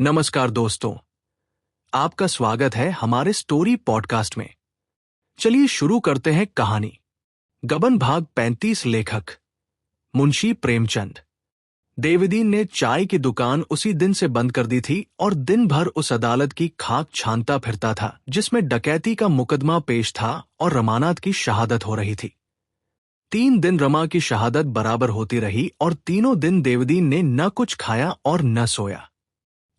नमस्कार दोस्तों, आपका स्वागत है हमारे स्टोरी पॉडकास्ट में। चलिए शुरू करते हैं कहानी। गबन भाग 35। लेखक मुंशी प्रेमचंद। देवदीन ने चाय की दुकान उसी दिन से बंद कर दी थी और दिन भर उस अदालत की खाक छानता फिरता था जिसमें डकैती का मुकदमा पेश था और रमानाथ की शहादत हो रही थी। 3 दिन रमा की शहादत बराबर होती रही और तीनों दिन देवदीन ने न कुछ खाया और न सोया।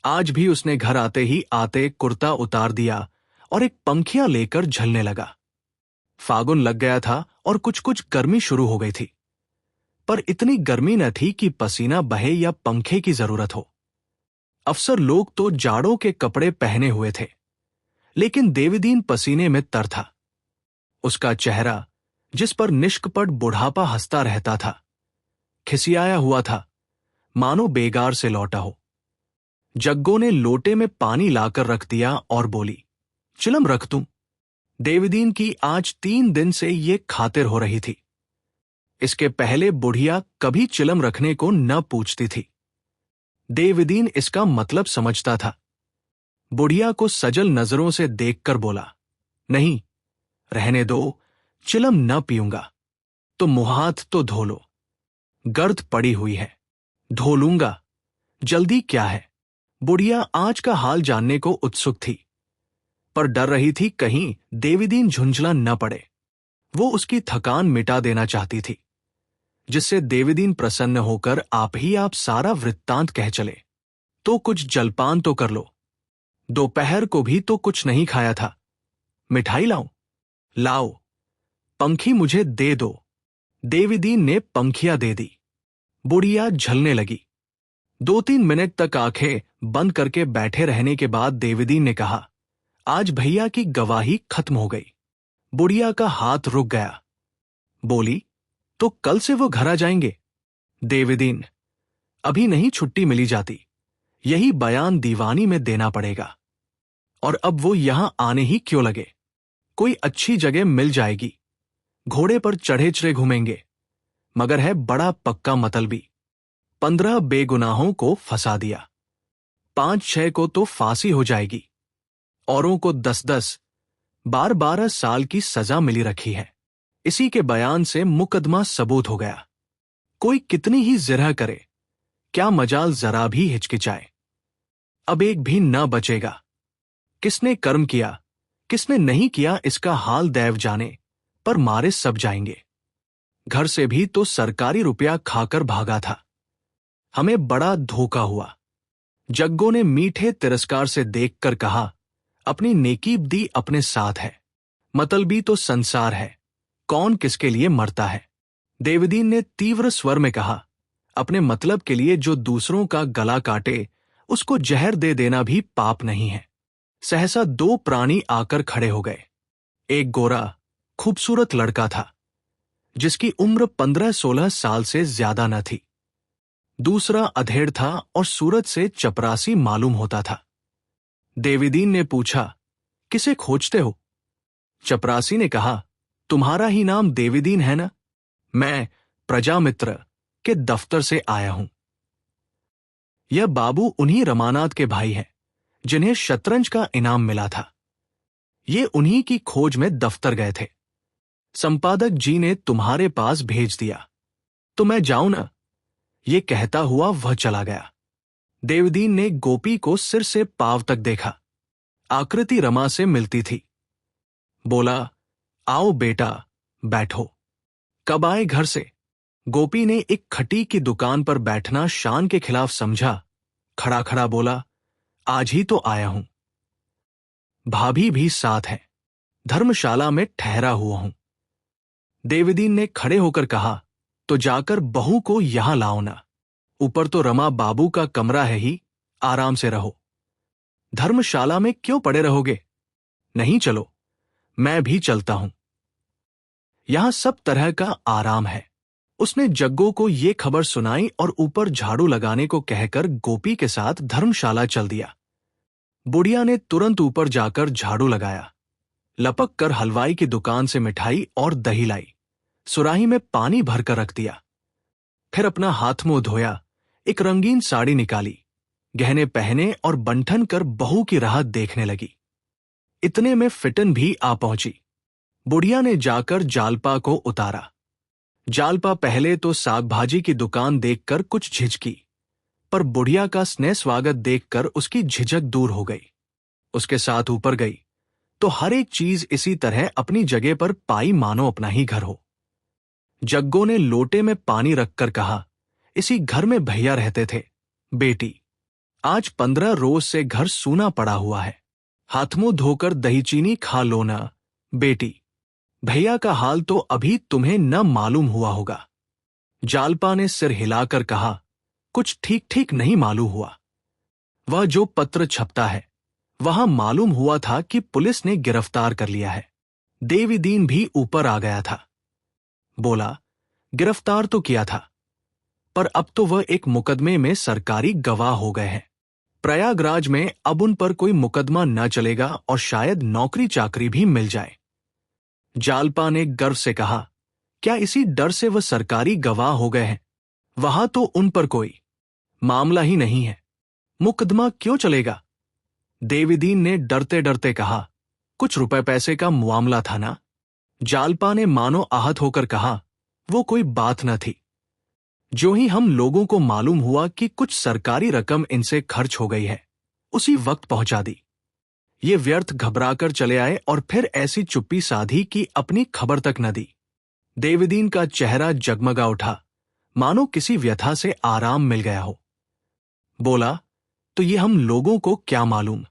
आज भी उसने घर आते कुर्ता उतार दिया और एक पंखिया लेकर झलने लगा। फागुन लग गया था और कुछ कुछ गर्मी शुरू हो गई थी, पर इतनी गर्मी न थी कि पसीना बहे या पंखे की जरूरत हो। अफसर लोग तो जाड़ों के कपड़े पहने हुए थे, लेकिन देवदीन पसीने में तर था। उसका चेहरा, जिस पर निष्कपट बुढ़ापा हंसता रहता था, खिसियाया हुआ था, मानो बेगार से लौटा हो। जग्गो ने लोटे में पानी लाकर रख दिया और बोली, चिलम रख दूं। देवदीन की आज 3 दिन से ये खातिर हो रही थी। इसके पहले बुढ़िया कभी चिलम रखने को न पूछती थी। देवदीन इसका मतलब समझता था। बुढ़िया को सजल नजरों से देखकर बोला, नहीं, रहने दो, चिलम न पीऊंगा। तो मुंह हाथ तो धो लो। गर्द पड़ी हुई है, धो लूंगा, जल्दी क्या है। बुढ़िया आज का हाल जानने को उत्सुक थी, पर डर रही थी कहीं देवदीन झुंझला न पड़े। वो उसकी थकान मिटा देना चाहती थी, जिससे देवदीन प्रसन्न होकर आप ही आप सारा वृत्तांत कह चले। तो कुछ जलपान तो कर लो। दोपहर को भी तो कुछ नहीं खाया था। मिठाई लाऊं? लाओ। पंखी मुझे दे दो। देवदीन ने पंखिया दे दी। बुढ़िया झलने लगी। 2-3 मिनट तक आंखें बंद करके बैठे रहने के बाद देवदीन ने कहा, आज भैया की गवाही खत्म हो गई। बुढ़िया का हाथ रुक गया। बोली, तो कल से वो घर आ जाएंगे? देवदीन, अभी नहीं छुट्टी मिली जाती, यही बयान दीवानी में देना पड़ेगा। और अब वो यहां आने ही क्यों लगे? कोई अच्छी जगह मिल जाएगी। घोड़े पर चढ़े चढ़े घूमेंगे, मगर है बड़ा पक्का मतलबी। 15 बेगुनाहों को फंसा दिया, 5-6 को तो फांसी हो जाएगी, औरों को 10-10, 12-12 साल की सजा मिली रखी है। इसी के बयान से मुकदमा सबूत हो गया। कोई कितनी ही जिरह करे, क्या मजाल जरा भी हिचकिचाए। अब एक भी न बचेगा। किसने कर्म किया, किसने नहीं किया, इसका हाल दैव जाने, पर मारे सब जाएंगे। घर से भी तो सरकारी रुपया खाकर भागा था। हमें बड़ा धोखा हुआ। जग्गो ने मीठे तिरस्कार से देखकर कहा, अपनी नेकीबदी अपने साथ है, मतलबी तो संसार है, कौन किसके लिए मरता है। देवदीन ने तीव्र स्वर में कहा, अपने मतलब के लिए जो दूसरों का गला काटे, उसको जहर दे देना भी पाप नहीं है। सहसा 2 प्राणी आकर खड़े हो गए। एक गोरा, खूबसूरत लड़का था, जिसकी उम्र 15-16 साल से ज्यादा न थी। दूसरा अधेड़ था और सूरत से चपरासी मालूम होता था। देवदीन ने पूछा, किसे खोजते हो? चपरासी ने कहा, तुम्हारा ही नाम देवदीन है ना? मैं प्रजामित्र के दफ्तर से आया हूं। यह बाबू उन्हीं रमानाथ के भाई हैं, जिन्हें शतरंज का इनाम मिला था। ये उन्हीं की खोज में दफ्तर गए थे। संपादक जी ने तुम्हारे पास भेज दिया, तो मैं जाऊं ना? ये कहता हुआ वह चला गया। देवदीन ने गोपी को सिर से पांव तक देखा। आकृति रमा से मिलती थी। बोला, आओ बेटा, बैठो। कब आए घर से? गोपी ने एक खटी की दुकान पर बैठना शान के खिलाफ समझा। खड़ा खड़ा बोला, आज ही तो आया हूं। भाभी भी साथ है, धर्मशाला में ठहरा हुआ हूं। देवदीन ने खड़े होकर कहा, तो जाकर बहू को यहां लाओ ना। ऊपर तो रमा बाबू का कमरा है ही, आराम से रहो। धर्मशाला में क्यों पड़े रहोगे? नहीं, चलो, मैं भी चलता हूं। यहां सब तरह का आराम है। उसने जग्गो को ये खबर सुनाई और ऊपर झाड़ू लगाने को कहकर गोपी के साथ धर्मशाला चल दिया। बुढ़िया ने तुरंत ऊपर जाकर झाड़ू लगाया, लपक कर हलवाई की दुकान से मिठाई और दही लाई, सुराही में पानी भरकर रख दिया। फिर अपना हाथ मुंह धोया, एक रंगीन साड़ी निकाली, गहने पहने और बंठन कर बहू की राहत देखने लगी। इतने में फिटन भी आ पहुंची। बुढ़िया ने जाकर जालपा को उतारा। जालपा पहले तो साग भाजी की दुकान देखकर कुछ झिझकी, पर बुढ़िया का स्नेह स्वागत देखकर उसकी झिझक दूर हो गई। उसके साथ ऊपर गई तो हर एक चीज इसी तरह अपनी जगह पर पाई मानो अपना ही घर हो। जग्गो ने लोटे में पानी रखकर कहा, इसी घर में भैया रहते थे। बेटी, आज 15 रोज से घर सूना पड़ा हुआ है। हाथ मुंह धोकर दही चीनी खा लो ना। बेटी, भैया का हाल तो अभी तुम्हें न मालूम हुआ होगा। जालपा ने सिर हिलाकर कहा, कुछ ठीक ठीक नहीं मालूम हुआ। वह जो पत्र छपता है वहां मालूम हुआ था कि पुलिस ने गिरफ्तार कर लिया है। देवीदीन भी ऊपर आ गया था। बोला, गिरफ्तार तो किया था, पर अब तो वह एक मुकदमे में सरकारी गवाह हो गए हैं। प्रयागराज में अब उन पर कोई मुकदमा न चलेगा और शायद नौकरी चाकरी भी मिल जाए। जालपा ने गर्व से कहा, क्या इसी डर से वह सरकारी गवाह हो गए हैं? वहां तो उन पर कोई मामला ही नहीं है, मुकदमा क्यों चलेगा? देवीदीन ने डरते डरते कहा, कुछ रुपए पैसे का मामला था ना। जालपा ने मानो आहत होकर कहा, वो कोई बात न थी। जो ही हम लोगों को मालूम हुआ कि कुछ सरकारी रकम इनसे खर्च हो गई है, उसी वक्त पहुंचा दी। ये व्यर्थ घबराकर चले आए और फिर ऐसी चुप्पी साधी कि अपनी खबर तक न दी। देवीदीन का चेहरा जगमगा उठा, मानो किसी व्यथा से आराम मिल गया हो। बोला, तो ये हम लोगों को क्या मालूम?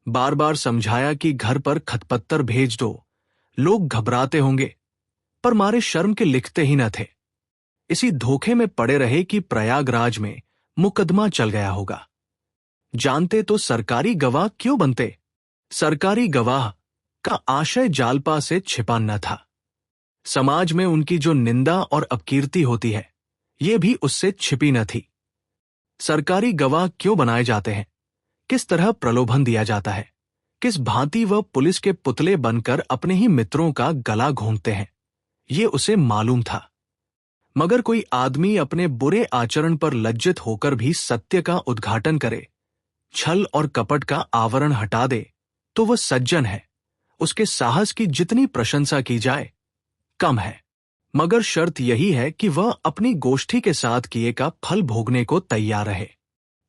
बार बार समझाया कि घर पर खतपत्तर भेज दो, लोग घबराते होंगे, पर मारे शर्म के लिखते ही न थे। इसी धोखे में पड़े रहे कि प्रयागराज में मुकदमा चल गया होगा। जानते तो सरकारी गवाह क्यों बनते? सरकारी गवाह का आशय जालपा से छिपा न था। समाज में उनकी जो निंदा और अपकीर्ति होती है, ये भी उससे छिपी न थी। सरकारी गवाह क्यों बनाए जाते हैं, किस तरह प्रलोभन दिया जाता है, किस भांति वह पुलिस के पुतले बनकर अपने ही मित्रों का गला घोंटते हैं, ये उसे मालूम था। मगर कोई आदमी अपने बुरे आचरण पर लज्जित होकर भी सत्य का उद्घाटन करे, छल और कपट का आवरण हटा दे, तो वह सज्जन है। उसके साहस की जितनी प्रशंसा की जाए कम है। मगर शर्त यही है कि वह अपनी गोष्ठी के साथ किए का फल भोगने को तैयार रहे।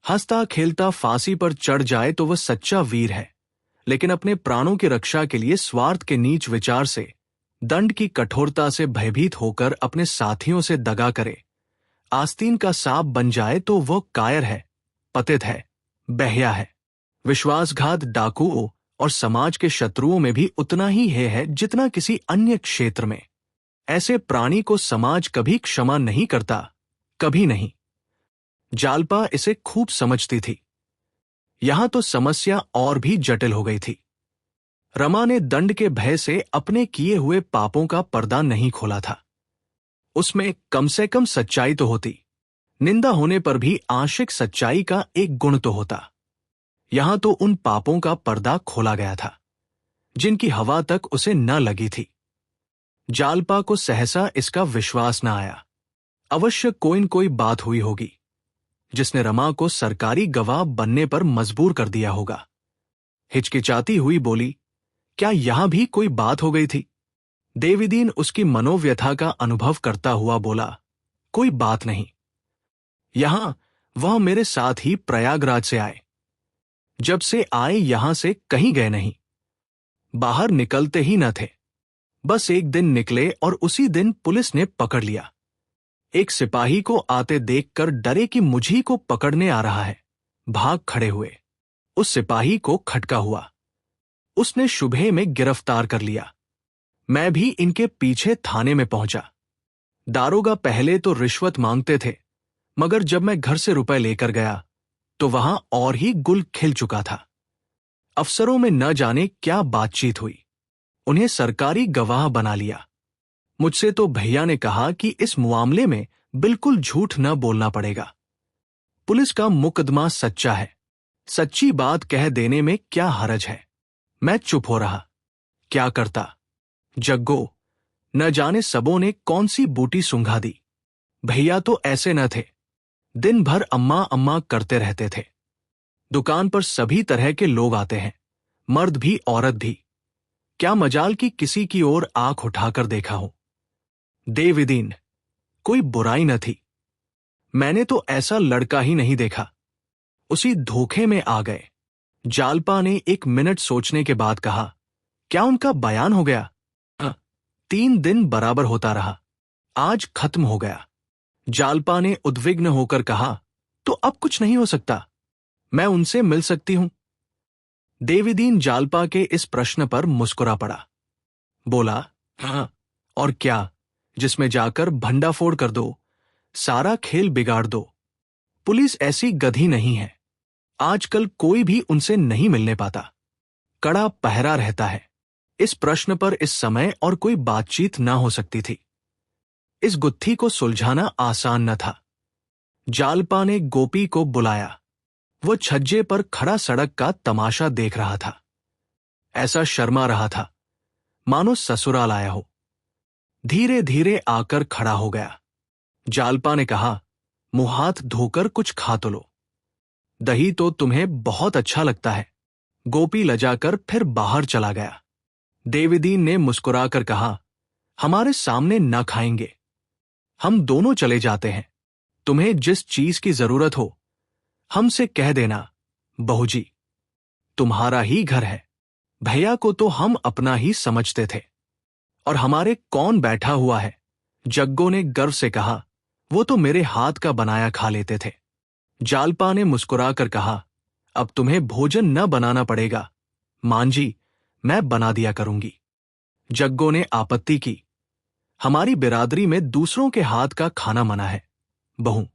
हंसता खेलता फांसी पर चढ़ जाए तो वह सच्चा वीर है, लेकिन अपने प्राणों की रक्षा के लिए स्वार्थ के नीच विचार से, दंड की कठोरता से भयभीत होकर अपने साथियों से दगा करे, आस्तीन का सांप बन जाए तो वह कायर है, पतित है, बहया है। विश्वासघात डाकुओं और समाज के शत्रुओं में भी उतना ही है जितना किसी अन्य क्षेत्र में। ऐसे प्राणी को समाज कभी क्षमा नहीं करता, कभी नहीं। जालपा इसे खूब समझती थी। यहां तो समस्या और भी जटिल हो गई थी। रमा ने दंड के भय से अपने किए हुए पापों का पर्दा नहीं खोला था। उसमें कम से कम सच्चाई तो होती, निंदा होने पर भी आंशिक सच्चाई का एक गुण तो होता। यहां तो उन पापों का पर्दा खोला गया था जिनकी हवा तक उसे न लगी थी। जालपा को सहसा इसका विश्वास न आया। अवश्य कोई न कोई बात हुई होगी जिसने रमा को सरकारी गवाह बनने पर मजबूर कर दिया होगा। हिचकिचाती हुई बोली, क्या यहां भी कोई बात हो गई थी? देवीदीन उसकी मनोव्यथा का अनुभव करता हुआ बोला, कोई बात नहीं। यहां वह मेरे साथ ही प्रयागराज से आए। जब से आए यहां से कहीं गए नहीं, बाहर निकलते ही न थे। बस एक दिन निकले और उसी दिन पुलिस ने पकड़ लिया। एक सिपाही को आते देखकर डरे कि मुझी को पकड़ने आ रहा है, भाग खड़े हुए। उस सिपाही को खटका हुआ, उसने शुभे में गिरफ्तार कर लिया। मैं भी इनके पीछे थाने में पहुंचा। दारोगा पहले तो रिश्वत मांगते थे, मगर जब मैं घर से रुपए लेकर गया तो वहां और ही गुल खिल चुका था। अफसरों में न जाने क्या बातचीत हुई, उन्हें सरकारी गवाह बना लिया। मुझसे तो भैया ने कहा कि इस मामले में बिल्कुल झूठ न बोलना पड़ेगा। पुलिस का मुकदमा सच्चा है, सच्ची बात कह देने में क्या हरज है। मैं चुप हो रहा, क्या करता। जग्गो, न जाने सबों ने कौन सी बूटी सूंघा दी। भैया तो ऐसे न थे, दिन भर अम्मा अम्मा करते रहते थे। दुकान पर सभी तरह के लोग आते हैं, मर्द भी औरत भी। क्या मजाल कि किसी की ओर आंख उठाकर देखा हो। देविदीन, कोई बुराई न थी। मैंने तो ऐसा लड़का ही नहीं देखा। उसी धोखे में आ गए। जालपा ने 1 मिनट सोचने के बाद कहा, क्या उनका बयान हो गया? 3 दिन बराबर होता रहा, आज खत्म हो गया। जालपा ने उद्विग्न होकर कहा, तो अब कुछ नहीं हो सकता? मैं उनसे मिल सकती हूं? देविदीन जालपा के इस प्रश्न पर मुस्कुरा पड़ा। बोला, हाँ, और क्या, जिसमें जाकर भंडाफोड़ कर दो, सारा खेल बिगाड़ दो। पुलिस ऐसी गधी नहीं है। आजकल कोई भी उनसे नहीं मिलने पाता। कड़ा पहरा रहता है। इस प्रश्न पर इस समय और कोई बातचीत ना हो सकती थी। इस गुत्थी को सुलझाना आसान न था। जालपा ने गोपी को बुलाया। वो छज्जे पर खड़ा सड़क का तमाशा देख रहा था। ऐसा शर्मा रहा था मानो ससुराल आया हो। धीरे धीरे आकर खड़ा हो गया। जालपा ने कहा, मुंह हाथ धोकर कुछ खा तो लो। दही तो तुम्हें बहुत अच्छा लगता है। गोपी लजाकर फिर बाहर चला गया। देविदीन ने मुस्कुराकर कहा, हमारे सामने न खाएंगे। हम दोनों चले जाते हैं। तुम्हें जिस चीज की जरूरत हो हमसे कह देना। बहूजी, तुम्हारा ही घर है। भैया को तो हम अपना ही समझते थे। और हमारे कौन बैठा हुआ है? जग्गो ने गर्व से कहा, वो तो मेरे हाथ का बनाया खा लेते थे। जालपा ने मुस्कुराकर कहा, अब तुम्हें भोजन न बनाना पड़ेगा। मांझी, मैं बना दिया करूंगी। जग्गो ने आपत्ति की, हमारी बिरादरी में दूसरों के हाथ का खाना मना है। बहू,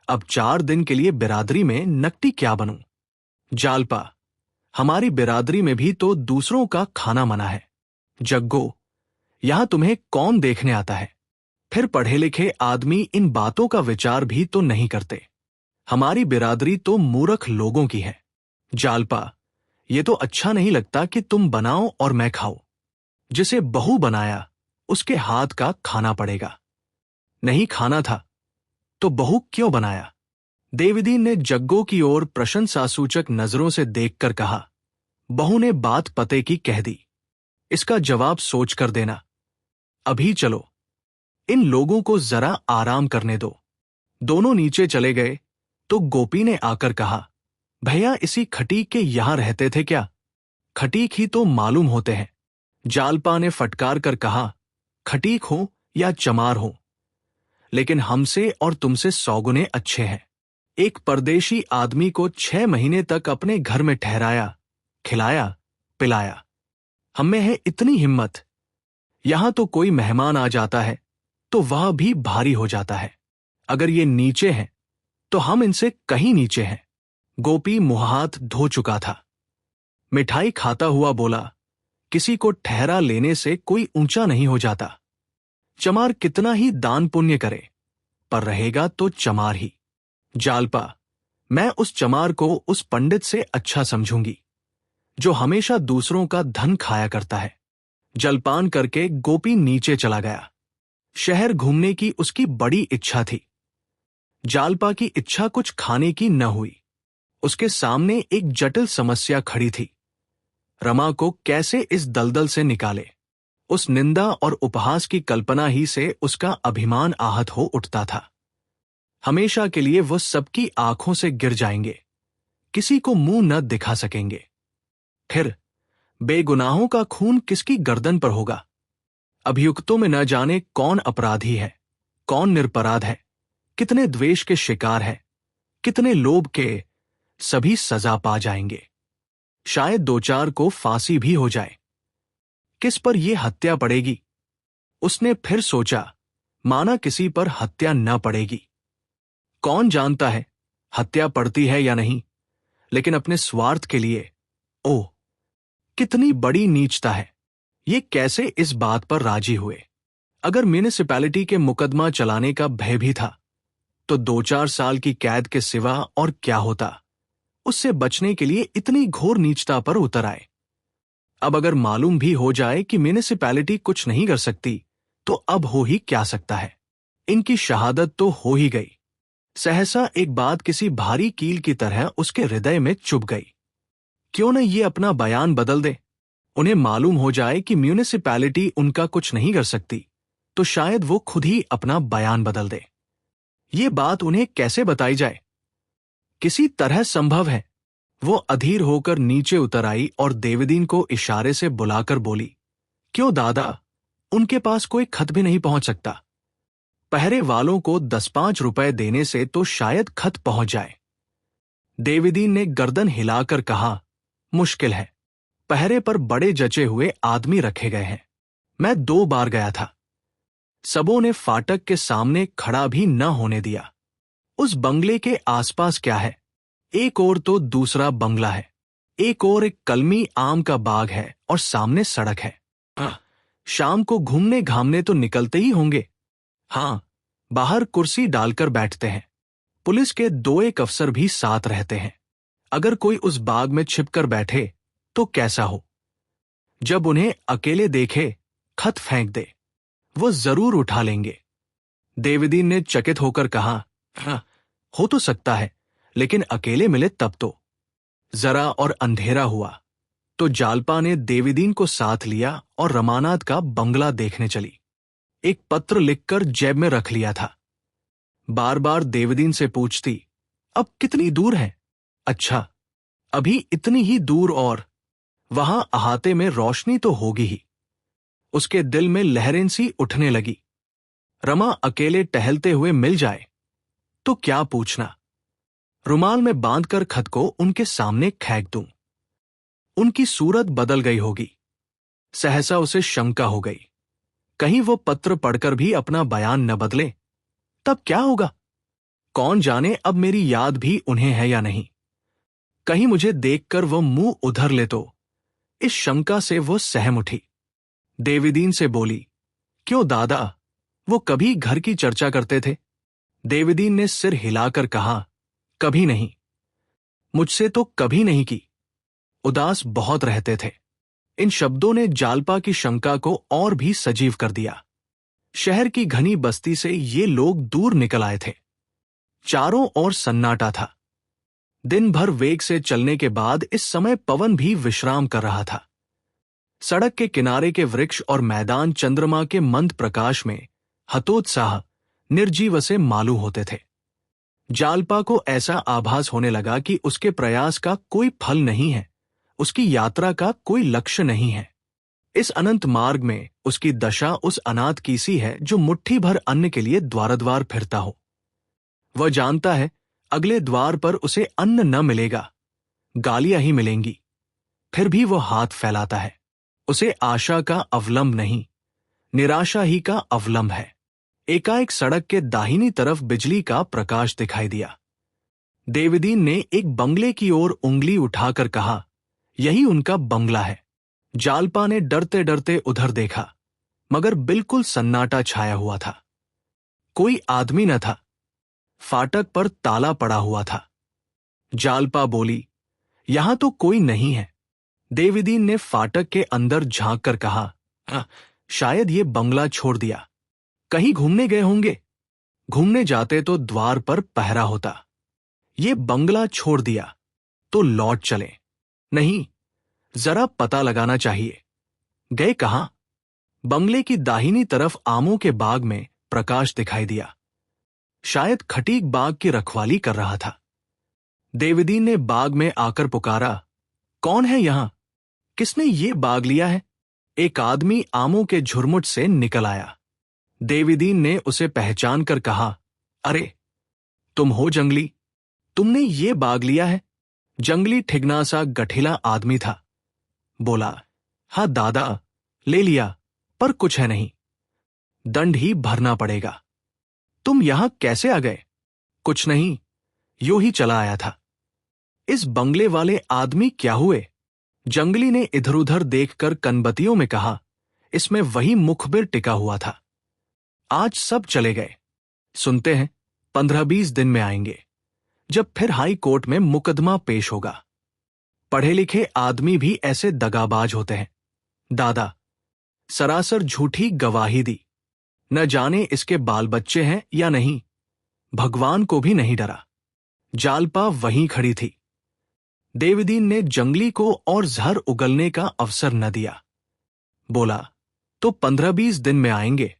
अब 4 दिन के लिए बिरादरी में नकटी क्या बनूं? जालपा, हमारी बिरादरी में भी तो दूसरों का खाना मना है। जग्गो, यहां तुम्हें कौन देखने आता है? फिर पढ़े लिखे आदमी इन बातों का विचार भी तो नहीं करते। हमारी बिरादरी तो मूर्ख लोगों की है। जालपा, ये तो अच्छा नहीं लगता कि तुम बनाओ और मैं खाऊं। जिसे बहू बनाया उसके हाथ का खाना पड़ेगा। नहीं खाना था तो बहू क्यों बनाया? देविदीन ने जग्गो की ओर प्रशंसासूचक नजरों से देखकर कहा, बहू ने बात पते की कह दी। इसका जवाब सोचकर देना। अभी चलो, इन लोगों को जरा आराम करने दो। दोनों नीचे चले गए तो गोपी ने आकर कहा, भैया इसी खटीक के यहां रहते थे क्या? खटीक ही तो मालूम होते हैं। जालपा ने फटकार कर कहा, खटीक हो या चमार हो, लेकिन हमसे और तुमसे 100 गुने अच्छे हैं। एक परदेशी आदमी को 6 महीने तक अपने घर में ठहराया, खिलाया, पिलाया। हमें है इतनी हिम्मत। यहां तो कोई मेहमान आ जाता है तो वह भी भारी हो जाता है। अगर ये नीचे हैं तो हम इनसे कहीं नीचे हैं। गोपी मुंह हाथ धो चुका था। मिठाई खाता हुआ बोला, किसी को ठहरा लेने से कोई ऊंचा नहीं हो जाता। चमार कितना ही दान पुण्य करे, पर रहेगा तो चमार ही। जालपा, मैं उस चमार को उस पंडित से अच्छा समझूंगी जो हमेशा दूसरों का धन खाया करता है। जलपान करके गोपी नीचे चला गया। शहर घूमने की उसकी बड़ी इच्छा थी। जालपा की इच्छा कुछ खाने की न हुई। उसके सामने एक जटिल समस्या खड़ी थी। रमा को कैसे इस दलदल से निकाले? उस निंदा और उपहास की कल्पना ही से उसका अभिमान आहत हो उठता था। हमेशा के लिए वो सबकी आंखों से गिर जाएंगे, किसी को मुंह न दिखा सकेंगे। फिर बेगुनाहों का खून किसकी गर्दन पर होगा? अभियुक्तों में न जाने कौन अपराधी है, कौन निरपराध है, कितने द्वेष के शिकार है, कितने लोभ के। सभी सजा पा जाएंगे। शायद 2-4 को फांसी भी हो जाए। किस पर यह हत्या पड़ेगी? उसने फिर सोचा, माना किसी पर हत्या न पड़ेगी। कौन जानता है हत्या पड़ती है या नहीं, लेकिन अपने स्वार्थ के लिए। ओह, कितनी बड़ी नीचता है। ये कैसे इस बात पर राजी हुए? अगर म्युनिसिपैलिटी के मुकदमा चलाने का भय भी था तो 2-4 साल की कैद के सिवा और क्या होता? उससे बचने के लिए इतनी घोर नीचता पर उतर आए। अब अगर मालूम भी हो जाए कि म्युनिसिपैलिटी कुछ नहीं कर सकती तो अब हो ही क्या सकता है? इनकी शहादत तो हो ही गई। सहसा एक बात किसी भारी कील की तरह उसके हृदय में चुभ गई। क्यों न ये अपना बयान बदल दे। उन्हें मालूम हो जाए कि म्यूनिसिपैलिटी उनका कुछ नहीं कर सकती, तो शायद वो खुद ही अपना बयान बदल दे। ये बात उन्हें कैसे बताई जाए? किसी तरह संभव है। वो अधीर होकर नीचे उतर आई और देवदीन को इशारे से बुलाकर बोली, क्यों दादा, उनके पास कोई खत भी नहीं पहुंच सकता? पहरे वालों को 10-5 रुपए देने से तो शायद खत पहुंच जाए। देवदीन ने गर्दन हिलाकर कहा, मुश्किल है। पहरे पर बड़े जचे हुए आदमी रखे गए हैं। मैं 2 बार गया था। सबों ने फाटक के सामने खड़ा भी न होने दिया। उस बंगले के आसपास क्या है? एक ओर तो दूसरा बंगला है, एक ओर एक कलमी आम का बाग है और सामने सड़क है। शाम को घूमने घामने तो निकलते ही होंगे। हाँ, बाहर कुर्सी डालकर बैठते हैं। पुलिस के 2-1 अफसर भी साथ रहते हैं। अगर कोई उस बाग में छिपकर बैठे तो कैसा हो? जब उन्हें अकेले देखे, खत फेंक दे, वो जरूर उठा लेंगे। देवदीन ने चकित होकर कहा, हाँ, हो तो सकता है, लेकिन अकेले मिले तब तो। जरा और अंधेरा हुआ तो जालपा ने देवदीन को साथ लिया और रमानाथ का बंगला देखने चली। एक पत्र लिखकर जेब में रख लिया था। बार बार देवदीन से पूछती, अब कितनी दूर है? अच्छा, अभी इतनी ही दूर, और वहां अहाते में रोशनी तो होगी ही। उसके दिल में लहरें सी उठने लगी। रमा अकेले टहलते हुए मिल जाए तो क्या पूछना। रुमाल में बांधकर खत को उनके सामने फेंक दूं। उनकी सूरत बदल गई होगी। सहसा उसे शंका हो गई, कहीं वो पत्र पढ़कर भी अपना बयान न बदले, तब क्या होगा? कौन जाने अब मेरी याद भी उन्हें है या नहीं। कहीं मुझे देखकर वो मुंह उधर ले तो। इस शंका से वो सहम उठी। देवदीन से बोली, क्यों दादा, वो कभी घर की चर्चा करते थे? देवदीन ने सिर हिलाकर कहा, कभी नहीं। मुझसे तो कभी नहीं की। उदास बहुत रहते थे। इन शब्दों ने जालपा की शंका को और भी सजीव कर दिया। शहर की घनी बस्ती से ये लोग दूर निकल आए थे। चारों ओर सन्नाटा था। दिन भर वेग से चलने के बाद इस समय पवन भी विश्राम कर रहा था। सड़क के किनारे के वृक्ष और मैदान चंद्रमा के मंद प्रकाश में हतोत्साह, निर्जीव से मालूम होते थे। जालपा को ऐसा आभास होने लगा कि उसके प्रयास का कोई फल नहीं है, उसकी यात्रा का कोई लक्ष्य नहीं है। इस अनंत मार्ग में उसकी दशा उस अनाथ की सी है जो मुट्ठी भर अन्न के लिए द्वार फिरता हो। वह जानता है अगले द्वार पर उसे अन्न न मिलेगा, गालियां ही मिलेंगी। फिर भी वो हाथ फैलाता है। उसे आशा का अवलंब नहीं, निराशा ही का अवलंब है। एकाएक सड़क के दाहिनी तरफ बिजली का प्रकाश दिखाई दिया। देवदीन ने एक बंगले की ओर उंगली उठाकर कहा, यही उनका बंगला है। जालपा ने डरते डरते उधर देखा, मगर बिल्कुल सन्नाटा छाया हुआ था। कोई आदमी न था। फाटक पर ताला पड़ा हुआ था। जालपा बोली, यहां तो कोई नहीं है। देवदीन ने फाटक के अंदर झांक कर कहा, शायद ये बंगला छोड़ दिया, कहीं घूमने गए होंगे। घूमने जाते तो द्वार पर पहरा होता। ये बंगला छोड़ दिया तो लौट चले। नहीं, जरा पता लगाना चाहिए। गए कहां? बंगले की दाहिनी तरफ आमों के बाग में प्रकाश दिखाई दिया। शायद खटीक बाग की रखवाली कर रहा था। देवदीन ने बाग में आकर पुकारा, कौन है यहां? किसने ये बाग लिया है? एक आदमी आमों के झुरमुट से निकल आया। देवदीन ने उसे पहचान कर कहा, अरे तुम हो जंगली, तुमने ये बाग लिया है? जंगली ठिगना सा गठिला आदमी था। बोला, हाँ दादा, ले लिया, पर कुछ है नहीं, दंड ही भरना पड़ेगा। तुम यहां कैसे आ गए? कुछ नहीं, यूं ही चला आया था। इस बंगले वाले आदमी क्या हुए? जंगली ने इधर उधर देखकर कनबतियों में कहा, इसमें वही मुखबिर टिका हुआ था। आज सब चले गए। सुनते हैं 15-20 दिन में आएंगे, जब फिर हाई कोर्ट में मुकदमा पेश होगा। पढ़े लिखे आदमी भी ऐसे दगाबाज होते हैं। दादा, सरासर झूठी गवाही दी। न जाने इसके बाल बच्चे हैं या नहीं। भगवान को भी नहीं डरा। जालपा वहीं खड़ी थी। देवदीन ने जंगली को और जहर उगलने का अवसर न दिया। बोला, तो 15-20 दिन में आएंगे।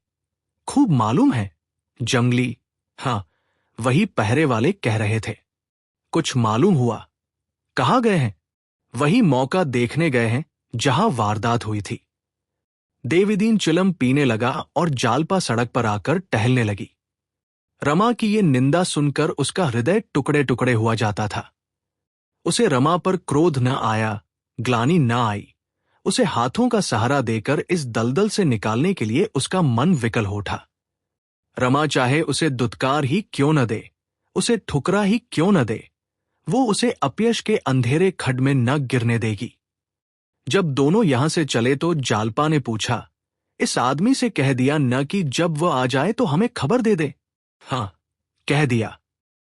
खूब मालूम है। जंगली, हाँ, वही पहरे वाले कह रहे थे। कुछ मालूम हुआ? कहाँ गए हैं? वही मौका देखने गए हैं जहां वारदात हुई थी। देवदीन चिलम पीने लगा और जालपा सड़क पर आकर टहलने लगी। रमा की ये निंदा सुनकर उसका हृदय टुकड़े टुकड़े हुआ जाता था। उसे रमा पर क्रोध न आया, ग्लानि न आई। उसे हाथों का सहारा देकर इस दलदल से निकालने के लिए उसका मन विकल हो उठा। रमा चाहे उसे दुत्कार ही क्यों न दे, उसे ठुकरा ही क्यों न दे, वो उसे अपयश के अंधेरे खड्ड में न गिरने देगी। जब दोनों यहां से चले तो जालपा ने पूछा, इस आदमी से कह दिया न कि जब वह आ जाए तो हमें खबर दे दे? हाँ, कह दिया।